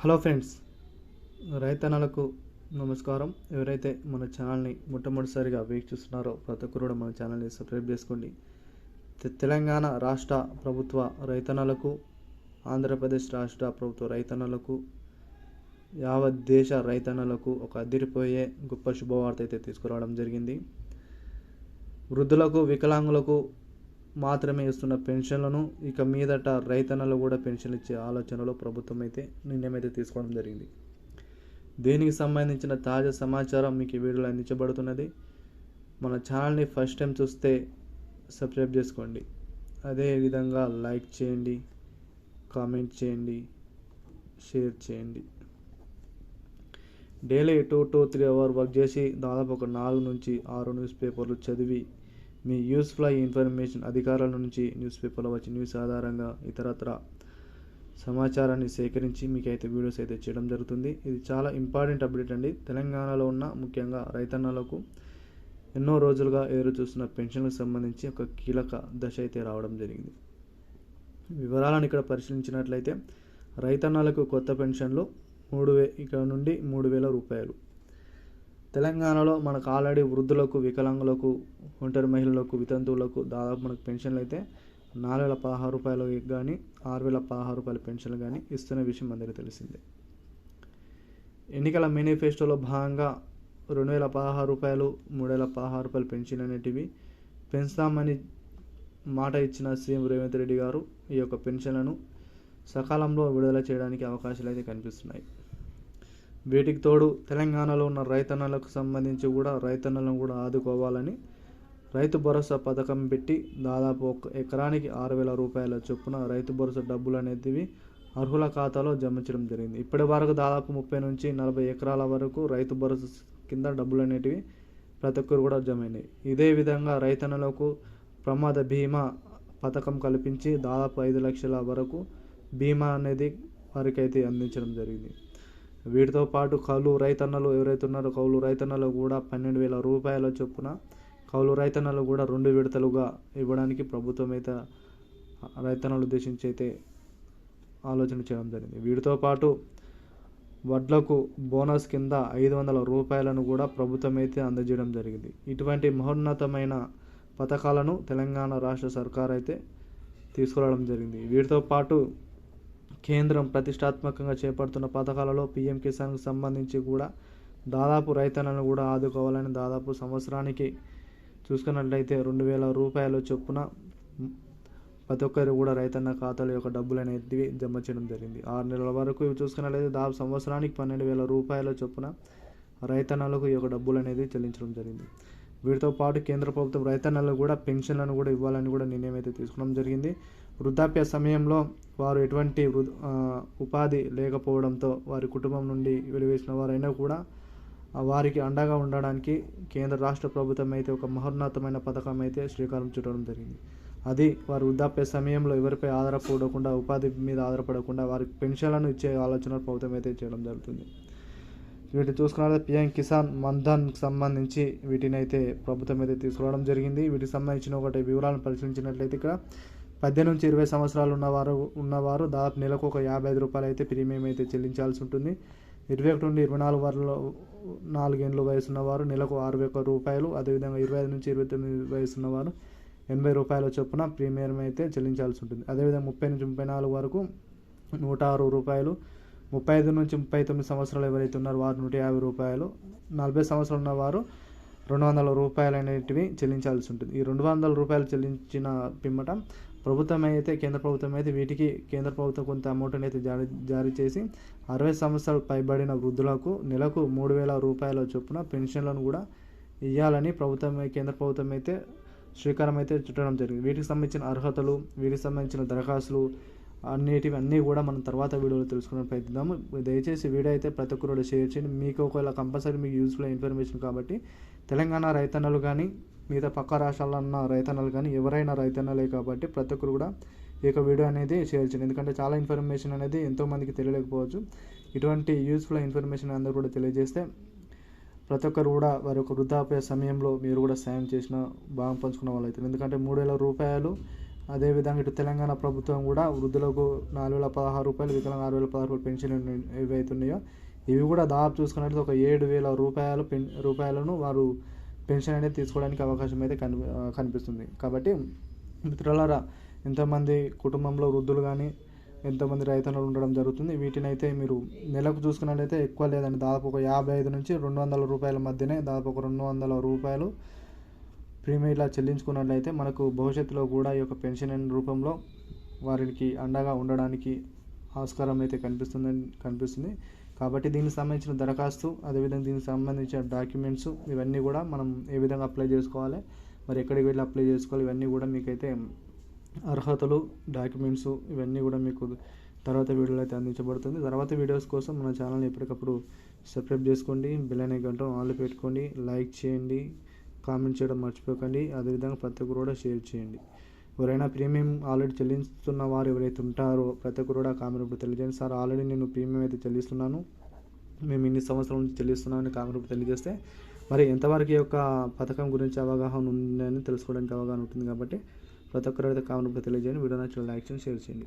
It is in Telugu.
హలో ఫ్రెండ్స్, రైతన్నలకు నమస్కారం. ఎవరైతే మన ఛానల్ని మొట్టమొదటిసారిగా వీక్షిస్తున్నారో ప్రతి ఒక్కరు కూడా మన ఛానల్ని సబ్స్క్రైబ్ చేసుకోండి. తెలంగాణ రాష్ట్ర ప్రభుత్వ రైతన్నలకు, ఆంధ్రప్రదేశ్ రాష్ట్ర ప్రభుత్వ రైతన్నలకు, యావత్ దేశ రైతన్నలకు ఒక అదిరిపోయే గొప్ప శుభవార్త అయితే తీసుకురావడం జరిగింది. వృద్ధులకు, వికలాంగులకు మాత్రమే ఇస్తున్న పెన్షన్లను ఇక మీదట రైతన్నలు కూడా పెన్షన్ ఇచ్చే ఆలోచనలో ప్రభుత్వం అయితే నిర్ణయం అయితే తీసుకోవడం జరిగింది. దీనికి సంబంధించిన తాజా సమాచారం మీకు ఈ వీడియోలో అందించబడుతున్నది. మన ఛానల్ని ఫస్ట్ టైం చూస్తే సబ్స్క్రైబ్ చేసుకోండి. అదేవిధంగా లైక్ చేయండి, కామెంట్ చేయండి, షేర్ చేయండి. డైలీ 2 to 3 అవర్స్ వర్క్ చేసి దాదాపు ఒక 4 నుంచి 6 న్యూస్ పేపర్లు చదివి మీ యూస్ఫుల్ ఇన్ఫర్మేషన్ అధికారుల నుంచి న్యూస్ పేపర్లో వచ్చి న్యూస్ ఆధారంగా ఇతరత్ర సమాచారాన్ని సేకరించి మీకు అయితే వీడియోస్ అయితే చేయడం జరుగుతుంది. ఇది చాలా ఇంపార్టెంట్ అప్డేట్ అండి. తెలంగాణలో ఉన్న ముఖ్యంగా రైతన్నలకు ఎన్నో రోజులుగా ఎదురు చూస్తున్న పెన్షన్లకు సంబంధించి ఒక కీలక దశ అయితే రావడం జరిగింది. వివరాలను ఇక్కడ పరిశీలించినట్లయితే రైతన్నలకు కొత్త పెన్షన్లు ఇక్కడ నుండి 3,000 రూపాయలు. తెలంగాణలో మనకు ఆల్రెడీ వృద్ధులకు, వికలాంగులకు, ఒంటరి మహిళలకు, వితంతువులకు దాదాపు మనకు పెన్షన్లు అయితే 4,016 రూపాయలు కానీ 6,016 రూపాయల పెన్షన్లు కానీ ఇస్తున్న విషయం అందరికీ తెలిసిందే. ఎన్నికల మేనిఫెస్టోలో భాగంగా 2,016 రూపాయలు, 3,016 రూపాయల పెన్షన్ అనేటివి పెంచుతామని మాట ఇచ్చిన సీఎం రేవంత్ రెడ్డి గారు ఈ యొక్క పెన్షన్లను సకాలంలో విడుదల చేయడానికి అవకాశాలు అయితే కనిపిస్తున్నాయి. వీటికి తోడు తెలంగాణలో ఉన్న రైతన్నలకు సంబంధించి కూడా రైతన్నలను కూడా ఆదుకోవాలని రైతు భరోసా పథకం పెట్టి దాదాపు 1 ఎకరానికి 6,000 రూపాయల చొప్పున రైతు భరోసా డబ్బులు అనేటివి అర్హుల ఖాతాలో జమ చేయడం జరిగింది. ఇప్పటి వరకు దాదాపు 30 నుంచి 40 ఎకరాల వరకు రైతు భరోసా కింద డబ్బులు అనేటివి ప్రతి ఒక్కరు కూడా జమ అయినాయి. ఇదే విధంగా రైతన్నలకు ప్రమాద బీమా పథకం కల్పించి దాదాపు 5 లక్షల వరకు బీమా అనేది వారికి అయితే అందించడం జరిగింది. వీటితో పాటు కౌలు రైతన్నలు ఎవరైతే ఉన్నారో కౌలు రైతన్నలు కూడా 12,000 రూపాయల చొప్పున కౌలు రైతన్నలు కూడా 2 విడతలుగా ఇవ్వడానికి ప్రభుత్వం అయితే రైతన్నలు ఉద్దేశించి అయితే ఆలోచన చేయడం జరిగింది. వీటితో పాటు వడ్లకు బోనస్ కింద 500 రూపాయలను కూడా ప్రభుత్వం అయితే అందజేయడం జరిగింది. ఇటువంటి మహోన్నతమైన పథకాలను తెలంగాణ రాష్ట్ర సర్కార్ అయితే తీసుకురావడం జరిగింది. వీటితో పాటు కేంద్రం ప్రతిష్టాత్మకంగా చేపడుతున్న పథకాలలో పీఎం కిసాన్కు సంబంధించి కూడా దాదాపు రైతన్నలను కూడా ఆదుకోవాలని దాదాపు సంవత్సరానికి చూసుకున్నట్లయితే 2,000 రూపాయల చొప్పున ప్రతి ఒక్కరు కూడా రైతన్న ఖాతాల యొక్క డబ్బులు అనేటివి జమ చేయడం జరిగింది. 6 నెలల వరకు ఇవి చూసుకున్నట్లయితే దాదాపు సంవత్సరానికి 12,000 రూపాయల చొప్పున రైతన్నలకు ఈ యొక్క డబ్బులు అనేది చెల్లించడం జరిగింది. వీటితో పాటు కేంద్ర ప్రభుత్వం రైతన్నలకు కూడా పెన్షన్లను కూడా ఇవ్వాలని కూడా నిర్ణయం అయితే తీసుకోవడం జరిగింది. వృద్ధాప్య సమయంలో వారు ఎటువంటి ఉపాధి లేకపోవడంతో వారి కుటుంబం నుండి వెలివేసిన వారైనా కూడా వారికి అండగా ఉండడానికి కేంద్ర రాష్ట్ర ప్రభుత్వం అయితే ఒక మహోన్నతమైన పథకం అయితే శ్రీకారం చుట్టడం జరిగింది. అది వారి వృద్ధాప్య సమయంలో ఎవరిపై ఆధారపడకుండా, ఉపాధి మీద ఆధారపడకుండా వారికి పెన్షన్లను ఇచ్చే ఆలోచన ప్రభుత్వం అయితే చేయడం జరుగుతుంది. వీటిని చూసుకున్నట్లయితే పీఎం కిసాన్ మన్ధన్కి సంబంధించి వీటిని అయితే ప్రభుత్వం అయితే తీసుకురావడం జరిగింది. వీటికి సంబంధించిన ఒకటి వివరాలను పరిశీలించినట్లయితే ఇక్కడ 18 నుంచి 20 సంవత్సరాలు ఉన్నవారు దాదాపు నెలకు ఒక 55 రూపాయలు అయితే ప్రీమియం అయితే చెల్లించాల్సి ఉంటుంది. 21 నుండి 24 వరకు 4 ఏళ్ళ వయసు ఉన్నవారు నెలకు 61 రూపాయలు, అదేవిధంగా 25 నుంచి 29 వయసు ఉన్నవారు 80 రూపాయల చొప్పున ప్రీమియం అయితే చెల్లించాల్సి ఉంటుంది. అదేవిధంగా 30 నుంచి 34 వరకు 106 రూపాయలు, 35 నుంచి 39 సంవత్సరాలు ఎవరైతే ఉన్నారో వారు 150 రూపాయలు, 40 సంవత్సరాలు ఉన్నవారు 200 రూపాయలు అనేటివి చెల్లించాల్సి ఉంటుంది. ఈ 200 రూపాయలు చెల్లించిన పిమ్మట ప్రభుత్వం అయితే కేంద్ర ప్రభుత్వం అయితే వీటికి కేంద్ర ప్రభుత్వం కొంత అమౌంట్ని అయితే జారీ చేసి 60 సంవత్సరాలు పైబడిన వృద్ధులకు నెలకు 3,000 రూపాయల చొప్పున పెన్షన్లను కూడా ఇవ్వాలని కేంద్ర ప్రభుత్వం అయితే శ్రీకారం అయితే చుట్టడం జరిగింది. వీటికి సంబంధించిన అర్హతలు, వీటికి సంబంధించిన దరఖాస్తులు అన్నీ కూడా మనం తర్వాత వీడియోలో తెలుసుకునే ప్రయత్నిద్దాము. దయచేసి వీడియో అయితే ప్రతి ఒక్కరు షేర్ చేయండి. మీకు ఒకవేళ కంపల్సరీ మీకు యూస్ఫుల్ ఇన్ఫర్మేషన్ కాబట్టి తెలంగాణ రైతన్నలు కానీ మిగతా పక్క రాష్ట్రాల్లో ఉన్న రైతన్నలు కానీ ఎవరైనా రైతన్నలే కాబట్టి ప్రతి ఒక్కరు కూడా ఈ యొక్క వీడియో అనేది షేర్ చేయండి. ఎందుకంటే చాలా ఇన్ఫర్మేషన్ అనేది ఎంతోమందికి తెలియలేకపోవచ్చు. ఇటువంటి యూస్ఫుల్ ఇన్ఫర్మేషన్ అందరూ కూడా తెలియజేస్తే ప్రతి ఒక్కరు కూడా వారి యొక్క వృద్ధాప్య సమయంలో మీరు కూడా సాయం చేసిన భాగం పంచుకున్న వాళ్ళు అవుతారు. ఎందుకంటే 3,000 రూపాయలు అదేవిధంగా ఇటు తెలంగాణ ప్రభుత్వం కూడా వృద్ధులకు 4,016 రూపాయలు, వికలాంగులకు 6,016 రూపాయలు పెన్షన్ ఏవైతున్నాయో ఇవి కూడా దాదాపు చూసుకున్నట్లయితే ఒక 7,000 రూపాయలను వారు పెన్షన్ అనేది తీసుకోవడానికి అవకాశం అయితే కనిపిస్తుంది. కాబట్టి మిత్రులారా, ఎంతోమంది కుటుంబంలో వృద్ధులు కానీ ఎంతోమంది రైతన్నలు ఉండడం జరుగుతుంది. వీటిని అయితే మీరు నెలకు చూసుకున్నట్లయితే ఎక్కువ లేదండి, దాదాపు ఒక 55 నుంచి 200 రూపాయల మధ్యనే, దాదాపు ఒక 200 రూపాయలు ప్రీమియం ఇలా చెల్లించుకున్నట్లయితే మనకు భవిష్యత్తులో కూడా ఈ యొక్క పెన్షన్ రూపంలో వారికి అండగా ఉండడానికి ఆస్కారం అయితే కనిపిస్తుంది. కాబట్టి దీనికి సంబంధించిన దరఖాస్తు, అదేవిధంగా దీనికి సంబంధించిన డాక్యుమెంట్స్ ఇవన్నీ కూడా మనం ఏ విధంగా అప్లై చేసుకోవాలి, మరి ఎక్కడికి వెళ్ళి అప్లై చేసుకోవాలి, ఇవన్నీ కూడా మీకైతే అర్హతలు, డాక్యుమెంట్స్ ఇవన్నీ కూడా మీకు తర్వాత వీడియోలో అయితే అందించబడుతుంది. తర్వాత వీడియోస్ కోసం మన ఛానల్ని ఎప్పటికప్పుడు సబ్స్క్రైబ్ చేసుకోండి, బెల్ ఐకాన్ గంట ఆన్లో పెట్టుకోండి, లైక్ చేయండి, కామెంట్ చేయడం మర్చిపోకండి. అదేవిధంగా ప్రతి ఒక్కరు కూడా షేర్ చేయండి. ఎవరైనా ప్రీమియం ఆల్రెడీ చెల్లిస్తున్న వారు ఎవరైతే ఉంటారో ప్రతి ఒక్కరు కూడా కామెంట్ రూపంలో తెలియజేయండి. సార్ ఆల్రెడీ నేను ప్రీమియం అయితే చెల్లిస్తున్నాను, మేము ఇన్ని సంవత్సరాల నుంచి చెల్లిస్తున్నామని కామెంట్ రూపంలో తెలియజేస్తే మరి ఎంతవరకు ఈ యొక్క పథకం గురించి అవగాహన ఉందని తెలుసుకోవడానికి అవగాహన ఉంటుంది. కాబట్టి ప్రతి ఒక్కరు అయితే కామెంట్ రూపంలో తెలియజేయండి. వీడియో నచ్చితే లైక్ చేయండి, షేర్ చేయండి.